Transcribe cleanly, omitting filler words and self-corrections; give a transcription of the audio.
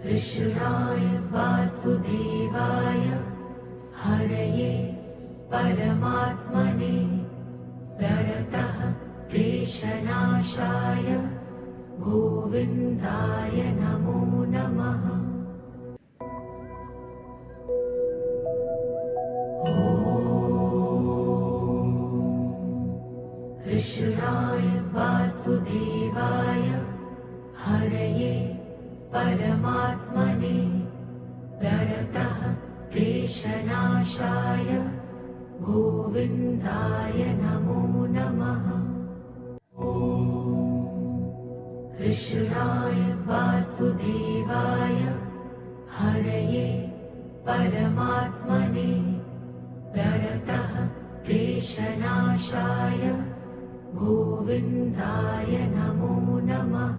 कृष्णाय वासुदेवाय हरये परमात्मने प्रणतः क्लेशनाशाय गोविन्दाय नमो नमः। कृष्णाय वासुदेवाय हरये परमात्मने प्रणतः क्लेशनाशाय गोविन्दाय नमो नमः। कृष्णाय वासुदेवाय हरये परमात्मने प्रणतः क्लेशनाशाय गोविन्दाय नमो नमः।